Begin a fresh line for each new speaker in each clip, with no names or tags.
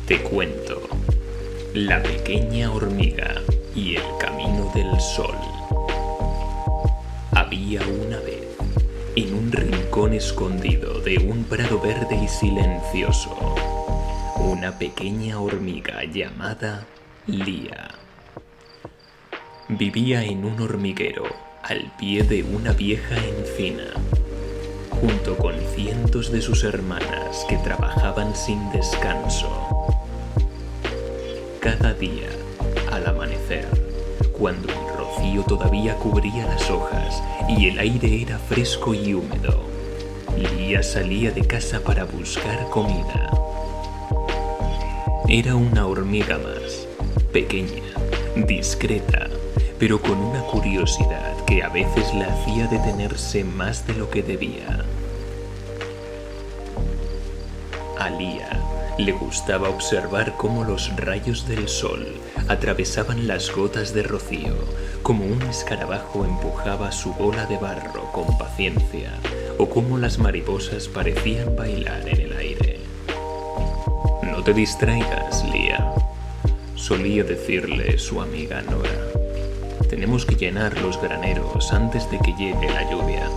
Te cuento. La pequeña hormiga y el camino del sol. Había una vez, en un rincón escondido de un prado verde y silencioso, una pequeña hormiga llamada Lía. Vivía en un hormiguero al pie de una vieja encina, junto con cientos de sus hermanas que trabajaban sin descanso. Cada día, al amanecer, cuando el rocío todavía cubría las hojas y el aire era fresco y húmedo, Lía salía de casa para buscar comida. Era una hormiga más, pequeña, discreta, pero con una curiosidad que a veces la hacía detenerse más de lo que debía. A Lía le gustaba observar cómo los rayos del sol atravesaban las gotas de rocío, cómo un escarabajo empujaba su bola de barro con paciencia, o cómo las mariposas parecían bailar en el aire. «No te distraigas, Lía», solía decirle su amiga Nora. «Tenemos que llenar los graneros antes de que llegue la lluvia».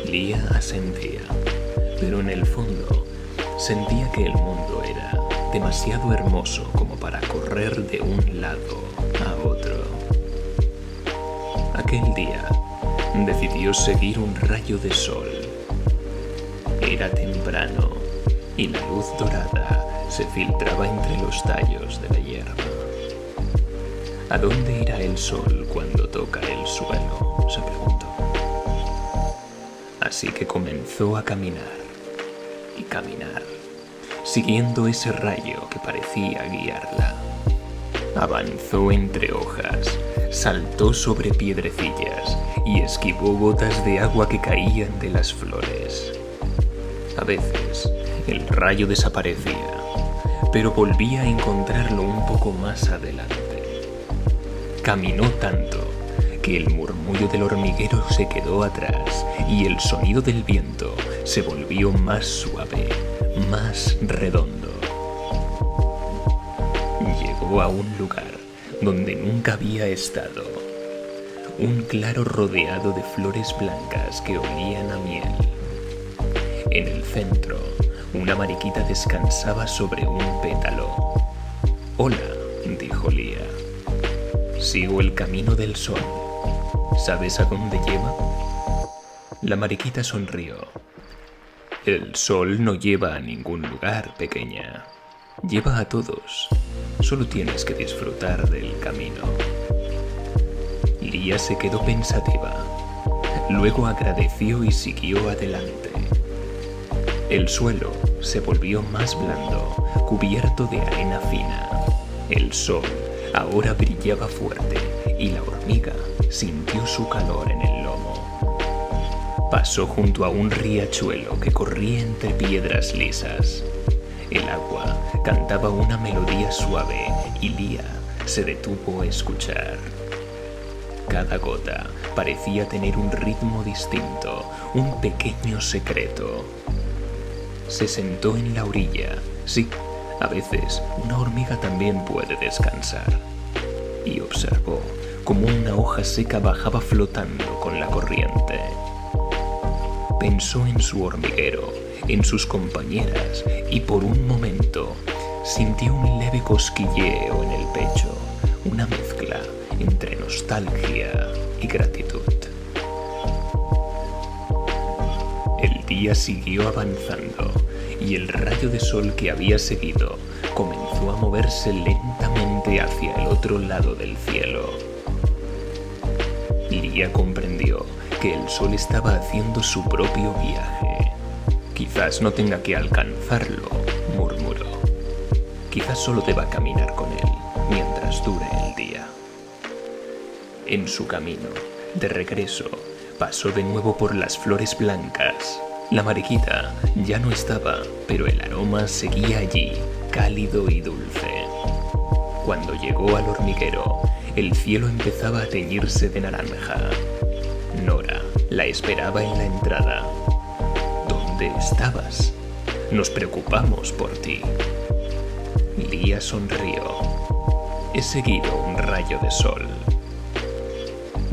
Lía asentía, pero en el fondo sentía que el mundo era demasiado hermoso como para correr de un lado a otro. Aquel día decidió seguir un rayo de sol. Era temprano y la luz dorada se filtraba entre los tallos de la hierba. ¿A dónde irá el sol cuando toca el suelo?, se preguntó. Así que comenzó a caminar y caminar, siguiendo ese rayo que parecía guiarla. Avanzó entre hojas, saltó sobre piedrecillas y esquivó gotas de agua que caían de las flores. A veces el rayo desaparecía, pero volvía a encontrarlo un poco más adelante. Caminó tanto que el murmullo del hormiguero se quedó atrás y el sonido del viento se volvió más suave, más redondo. Llegó a un lugar donde nunca había estado, un claro rodeado de flores blancas que olían a miel. En el centro, una mariquita descansaba sobre un pétalo. «Hola», dijo Lía. «Sigo el camino del sol. ¿Sabes a dónde lleva?». La mariquita sonrió. «El sol no lleva a ningún lugar, pequeña. Lleva a todos. Solo tienes que disfrutar del camino». Lía se quedó pensativa. Luego agradeció y siguió adelante. El suelo se volvió más blando, cubierto de arena fina. El sol ahora brillaba fuerte y la hormiga sintió su calor en el lomo. Pasó junto a un riachuelo que corría entre piedras lisas. El agua cantaba una melodía suave y Lía se detuvo a escuchar. Cada gota parecía tener un ritmo distinto, un pequeño secreto. Se sentó en la orilla. Sí, a veces una hormiga también puede descansar. Y observó cómo una hoja seca bajaba flotando con la corriente. Pensó en su hormiguero, en sus compañeras, y por un momento sintió un leve cosquilleo en el pecho, una mezcla entre nostalgia y gratitud. El día siguió avanzando y el rayo de sol que había seguido comenzó a moverse lentamente hacia el otro lado del cielo. Lía comprendió que el sol estaba haciendo su propio viaje. «Quizás no tenga que alcanzarlo», murmuró. «Quizás solo deba caminar con él mientras dure el día». En su camino, de regreso, pasó de nuevo por las flores blancas. La mariquita ya no estaba, pero el aroma seguía allí, cálido y dulce. Cuando llegó al hormiguero, el cielo empezaba a teñirse de naranja. Nora la esperaba en la entrada. «¿Dónde estabas?», Nos preocupamos por ti. Lía sonrió. He seguido un rayo de sol.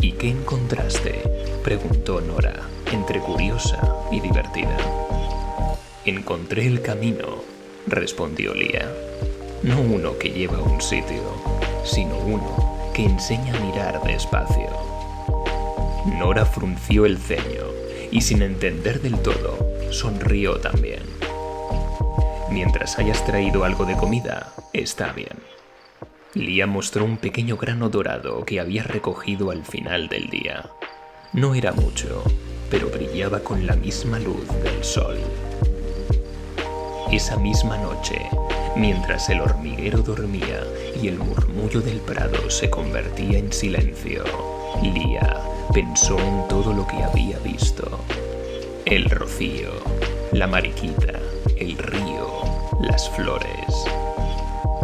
¿Y qué encontraste?, preguntó Nora, entre curiosa y divertida. Encontré el camino, respondió Lía. No uno que lleva a un sitio, sino uno que enseña a mirar despacio. Nora frunció el ceño y, sin entender del todo, sonrió también. Mientras hayas traído algo de comida, está bien. Lía mostró un pequeño grano dorado que había recogido al final del día. No era mucho, pero brillaba con la misma luz del sol. Esa misma noche, mientras el hormiguero dormía y el murmullo del prado se convertía en silencio, Lía pensó en todo lo que había visto. El rocío, la mariquita, el río, las flores.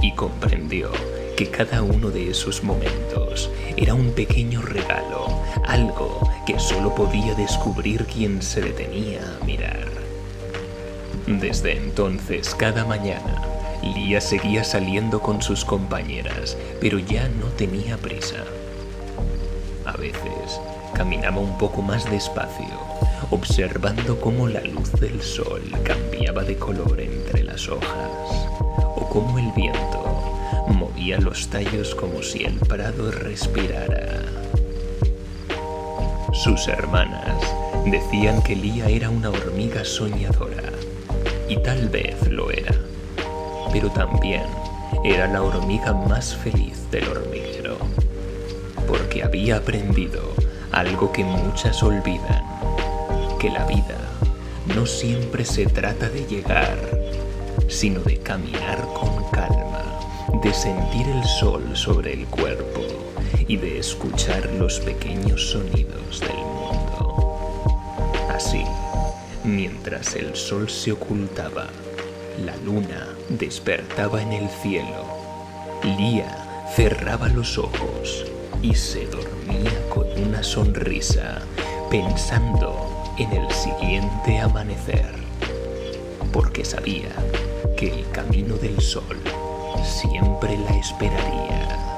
Y comprendió que cada uno de esos momentos era un pequeño regalo, algo que solo podía descubrir quien se detenía a mirar. Desde entonces, cada mañana, Lía seguía saliendo con sus compañeras, pero ya no tenía prisa. A veces, caminaba un poco más despacio, observando cómo la luz del sol cambiaba de color entre las hojas, o cómo el viento movía los tallos como si el prado respirara. Sus hermanas decían que Lía era una hormiga soñadora, y tal vez lo era, pero también era la hormiga más feliz del hormiguero, porque había aprendido algo que muchas olvidan, que la vida no siempre se trata de llegar, sino de caminar con calma, de sentir el sol sobre el cuerpo y de escuchar los pequeños sonidos del mundo. Así, mientras el sol se ocultaba, la luna despertaba en el cielo. Lía cerraba los ojos y se dormía con una sonrisa, pensando en el siguiente amanecer, porque sabía que el camino del sol siempre la esperaría.